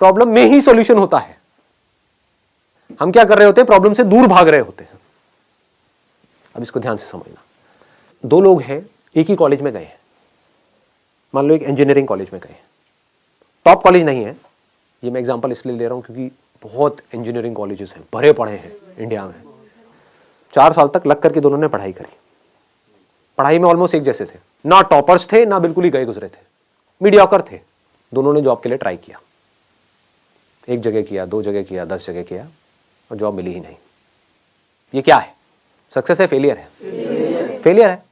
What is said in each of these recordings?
Problem में ही solution होता है। हम क्या कर रहे होते हैं, प्रॉब्लम से दूर भाग रहे होते हैं। अब इसको ध्यान से समझना। दो लोग हैं, एक ही कॉलेज में गए हैं, मान लो एक इंजीनियरिंग कॉलेज में गए हैं, टॉप कॉलेज नहीं है, ये मैं एग्जांपल इसलिए ले रहा हूं क्योंकि बहुत इंजीनियरिंग कॉलेजेस हैं, भरे पड़े हैं इंडिया में। 4 साल तक लग करके दोनों ने पढ़ाई करी, पढ़ाई में ऑलमोस्ट एक जैसे थे, ना टॉपर्स थे ना बिल्कुल ही गए गुजरे थे, मीडियोकर थे। दोनों ने जॉब के लिए ट्राई किया, एक जगह किया, 2 जगह किया, 10 जगह किया और जॉब मिली ही नहीं। ये क्या है, सक्सेस है फेलियर है? फेलियर है।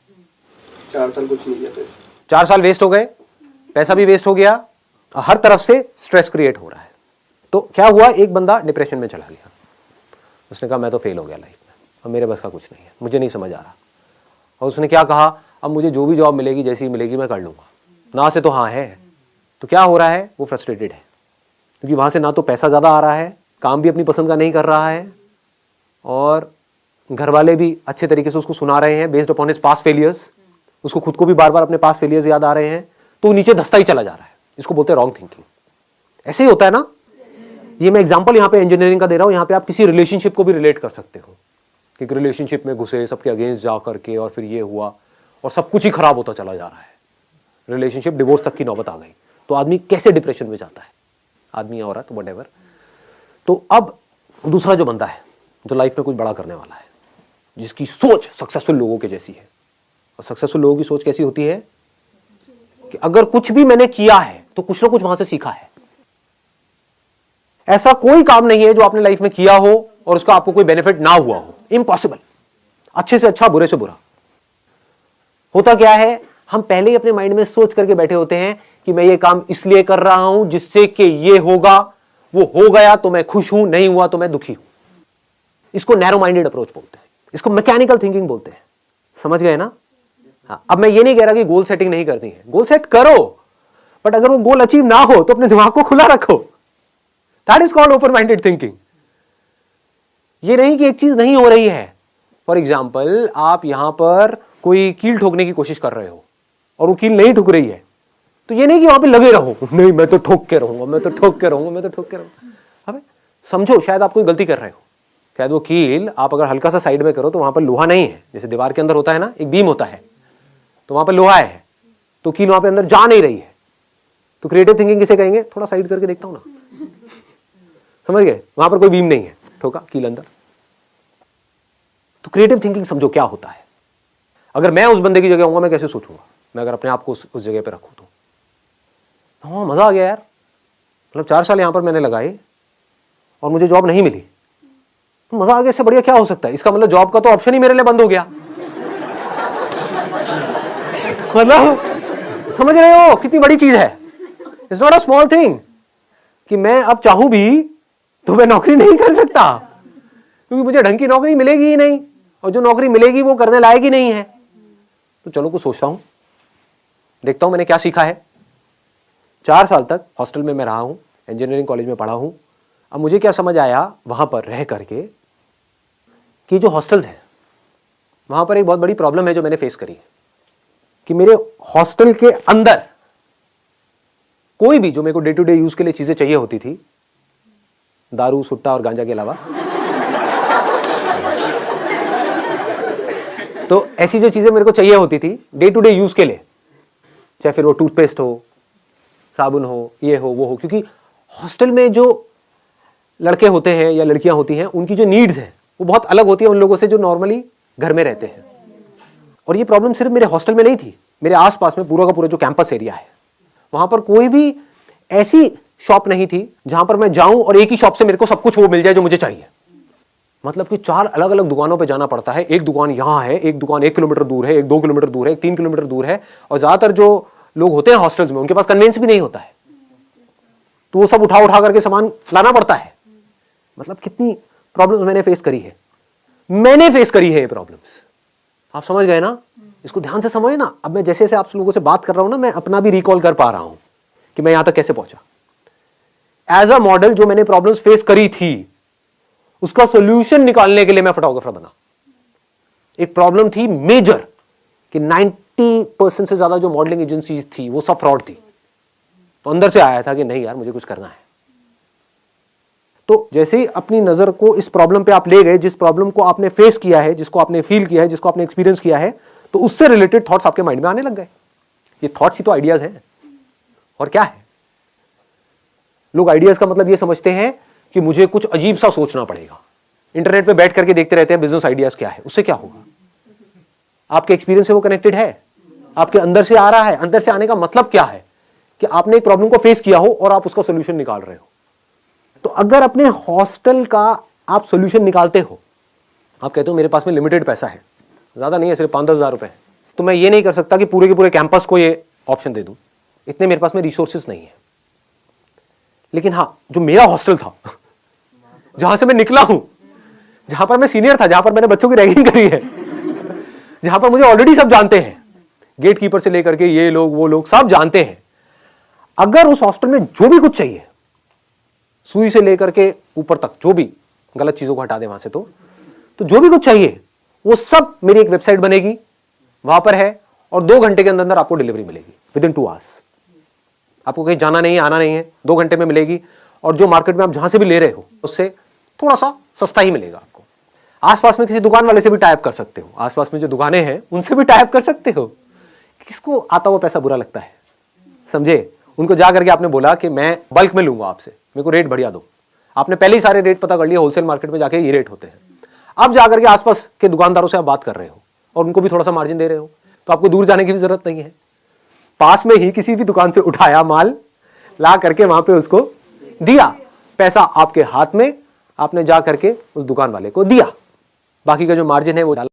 4 साल कुछ नहीं किया, 4 साल वेस्ट हो गए, पैसा भी वेस्ट हो गया, हर तरफ से स्ट्रेस क्रिएट हो रहा है। तो क्या हुआ, एक बंदा डिप्रेशन में चला गया, उसने कहा मैं तो फेल हो गया लाइफ में, अब मेरे बस का कुछ नहीं है, मुझे नहीं समझ आ रहा। और उसने क्या कहा, अब मुझे जो भी जॉब मिलेगी जैसी मिलेगी मैं कर लूंगा, ना से तो हाँ है। तो क्या हो रहा है, वो फ्रस्ट्रेटेड है क्योंकि वहां से ना तो पैसा ज्यादा आ रहा है, काम भी अपनी पसंद का नहीं कर रहा है, और घर वाले भी अच्छे तरीके से उसको सुना रहे हैं based upon his past failures, उसको खुद को भी बार बार अपने पास्ट फेलियर्स याद आ रहे हैं, तो नीचे धंसता ही चला जा रहा है। इसको बोलते हैं रॉन्ग थिंकिंग। ऐसे ही होता है ना। ये मैं एग्जांपल यहाँ पे इंजीनियरिंग का दे रहा हूँ, यहाँ पे आप किसी रिलेशनशिप को भी रिलेट कर सकते हो कि एक रिलेशनशिप में घुसे, सबके अगेंस्ट जा करके, और फिर ये हुआ और सब कुछ ही खराब होता चला जा रहा है, रिलेशनशिप डिवोर्स तक की नौबत आ गई, तो आदमी कैसे डिप्रेशन में जाता है, आदमी या औरत व्हाटएवर। तो अब दूसरा जो बंदा है जो लाइफ में कुछ बड़ा करने वाला है, जिसकी सोच सक्सेसफुल लोगों के जैसी है, और सक्सेसफुल लोगों की सोच कैसी होती है कि अगर कुछ भी मैंने किया है तो कुछ ना कुछ वहां से सीखा है। ऐसा कोई काम नहीं है जो आपने लाइफ में किया हो और उसका आपको कोई बेनिफिट ना हुआ हो, इम्पॉसिबल। अच्छे से अच्छा, बुरे से बुरा। होता क्या है, हम पहले ही अपने माइंड में सोच करके बैठे होते हैं कि मैं ये काम इसलिए कर रहा हूं जिससे कि ये होगा, वो हो गया तो मैं खुश हूं, नहीं हुआ तो मैं दुखी हूं। इसको नैरो माइंडेड अप्रोच बोलते हैं, इसको मैकेनिकल थिंकिंग बोलते हैं। समझ गए ना? हाँ, अब मैं ये नहीं कह रहा कि गोल सेटिंग नहीं करनी है, गोल सेट करो, बट अगर वो गोल अचीव ना हो तो अपने दिमाग को खुला रखो। That is called open minded thinking. ये नहीं कि एक चीज नहीं हो रही है। फॉर एग्जाम्पल, आप यहां पर कोई कील ठोकने की कोशिश कर रहे हो और वो कील नहीं ठुक रही है, तो ये नहीं कि वहां पे लगे रहो, नहीं मैं तो ठोक के रहूंगा, मैं तो ठोक के रहूंगा, मैं तो ठोक के रहूंगा। अबे समझो, शायद आप कोई गलती कर रहे हो, शायद वो कील आप अगर हल्का सा साइड में करो तो वहां पर लोहा नहीं है, जैसे दीवार के अंदर होता है ना, एक बीम होता है, तो वहां पर लोहा है, तो कील वहां पे अंदर जा नहीं रही है। तो क्रिएटिव थिंकिंग किसे कहेंगे, थोड़ा साइड करके देखता हूं ना, समझ गए, वहां पर कोई बीम नहीं है, ठोका कील अंदर। तो क्रिएटिव थिंकिंग समझो क्या होता है। अगर मैं उस बंदे की जगह होऊंगा, मैं कैसे सोचूंगा, मैं अगर अपने आप को उस जगह पे रखूं तो हाँ मजा आ गया यार, मतलब 4 साल यहां पर मैंने लगाए और मुझे जॉब नहीं मिली, तो मजा आ गया, इससे बढ़िया क्या हो सकता है। इसका मतलब जॉब का तो ऑप्शन ही मेरे लिए बंद हो गया। मतलब समझ रहे हो कितनी बड़ी चीज है। It's not a small thing कि मैं अब चाहूं भी तो मैं नौकरी नहीं कर सकता, क्योंकि मुझे ढंग की नौकरी मिलेगी ही नहीं, और जो नौकरी मिलेगी वो करने लायक ही नहीं है। तो चलो कुछ सोचता हूं, देखता हूं मैंने क्या सीखा है। 4 साल तक हॉस्टल में मैं रहा हूं, इंजीनियरिंग कॉलेज में पढ़ा हूं। अब मुझे क्या समझ आया वहां पर रह करके कि जो हॉस्टल्स हैं वहां पर एक बहुत बड़ी प्रॉब्लम है जो मैंने फेस करी है, कि मेरे हॉस्टल के अंदर कोई भी जो मेरे को डे टू डे यूज के लिए चीजें चाहिए होती थी, दारू, सुट्टा और गांजा के अलावा, तो ऐसी जो चीजें मेरे को चाहिए होती थी डे टू डे यूज के लिए, चाहे फिर वो टूथपेस्ट हो, साबुन हो, ये हो, वो हो, क्योंकि हॉस्टल में जो लड़के होते हैं या लड़कियां होती हैं उनकी जो नीड्स हैं वो बहुत अलग होती है उन लोगों से जो नॉर्मली घर में रहते हैं। और ये प्रॉब्लम सिर्फ मेरे हॉस्टल में नहीं थी, मेरे आसपास में पूरा का पूरा जो कैंपस एरिया है वहां पर कोई भी ऐसी शॉप नहीं थी जहां पर मैं जाऊं और एक ही शॉप से मेरे को सब कुछ वो मिल जाए जो मुझे चाहिए। मतलब कि 4 अलग अलग दुकानों पे जाना पड़ता है। एक दुकान यहां है, एक दुकान 1 किलोमीटर दूर है, एक 2 किलोमीटर दूर है, एक 3 किलोमीटर दूर है, और ज्यादातर जो लोग होते हैं हॉस्टल्स में उनके पास कन्वेंस भी नहीं होता है, तो वो सब उठा उठा करके सामान लाना पड़ता है। मतलब कितनी प्रॉब्लम्स मैंने फेस करी है, मैंने फेस करी है ये प्रॉब्लम्स। आप समझ गए ना? इसको ध्यान से समझे ना। अब मैं जैसे जैसे आप लोगों से बात कर रहा हूं ना, मैं अपना भी रिकॉल कर पा रहा हूं कि मैं यहां तक कैसे पहुंचा। एज अ मॉडल जो मैंने प्रॉब्लम्स फेस करी थी उसका सॉल्यूशन निकालने के लिए मैं फोटोग्राफर बना। एक प्रॉब्लम थी मेजर कि 90% से ज्यादा जो मॉडलिंग एजेंसीज थी वो सब फ्रॉड थी। तो अंदर से आया था कि नहीं यार मुझे कुछ करना है, तो जैसे ही अपनी नजर को इस प्रॉब्लम पे आप ले गए, जिस प्रॉब्लम को आपने फेस किया है, जिसको आपने फील किया है, जिसको आपने एक्सपीरियंस किया है, तो उससे रिलेटेड थॉट्स आपके माइंड में आने लग गए। ये थॉट्स ही तो आइडियाज हैं, और क्या है। लोग आइडियाज का मतलब ये समझते हैं कि मुझे कुछ अजीब सा सोचना पड़ेगा। इंटरनेट पे बैठ करके देखते रहते हैं बिजनेस आइडियाज क्या है, उससे क्या होगा। आपके एक्सपीरियंस से वो कनेक्टेड है, आपके अंदर से आ रहा है। अंदर से आने का मतलब क्या है कि आपने एक प्रॉब्लम को फेस किया हो और आप उसका सोल्यूशन निकाल रहे हो। तो अगर अपने हॉस्टल का आप सोल्यूशन निकालते हो, आप कहते हो मेरे पास में लिमिटेड पैसा है, ज्यादा नहीं है, सिर्फ 5-10 हज़ार रुपए है, तो मैं ये नहीं कर सकता कि पूरे के पूरे कैंपस को ये ऑप्शन दे दूं, इतने मेरे पास में रिसोर्सेज नहीं है। लेकिन हाँ, जो मेरा हॉस्टल था, जहां से मैं निकला हूं, जहां पर मैं सीनियर था, जहां पर मैंने बच्चों की रैगिंग करी है, जहां पर मुझे ऑलरेडी सब जानते हैं, गेट कीपर से लेकर के ये लोग वो लोग सब जानते हैं। अगर उस हॉस्टल में जो भी कुछ चाहिए, सुई से लेकर के ऊपर तक, जो भी गलत चीजों को हटा दे वहां से, तो जो भी कुछ चाहिए वो सब मेरी एक वेबसाइट बनेगी, वहां पर है, और 2 घंटे के अंदर अंदर आपको डिलीवरी मिलेगी, विदिन 2 आवर्स। आपको कहीं जाना नहीं है, आना नहीं है, 2 घंटे में मिलेगी। और जो मार्केट में आप जहां से भी ले रहे हो उससे थोड़ा सा सस्ता ही मिलेगा आपको। आसपास में किसी दुकान वाले से भी टाइप कर सकते हो, आसपास में जो दुकानें हैं उनसे भी टाइप कर सकते हो। किसको आता हुआ पैसा बुरा लगता है, समझे। उनको जा करके आपने बोला कि मैं बल्क में लूंगा आपसे, मेरे को रेट बढ़िया दो। आपने पहले ही सारे रेट पता कर लिए, होलसेल मार्केट में जाके ये रेट होते हैं। अब जाकर के आसपास के दुकानदारों से आप बात कर रहे हो और उनको भी थोड़ा सा मार्जिन दे रहे हो, तो आपको दूर जाने की भी जरूरत नहीं है। पास में ही किसी भी दुकान से उठाया माल, ला करके वहां पे उसको दिया, पैसा आपके हाथ में, आपने जा करके उस दुकान वाले को दिया, बाकी का जो मार्जिन है वो डाला।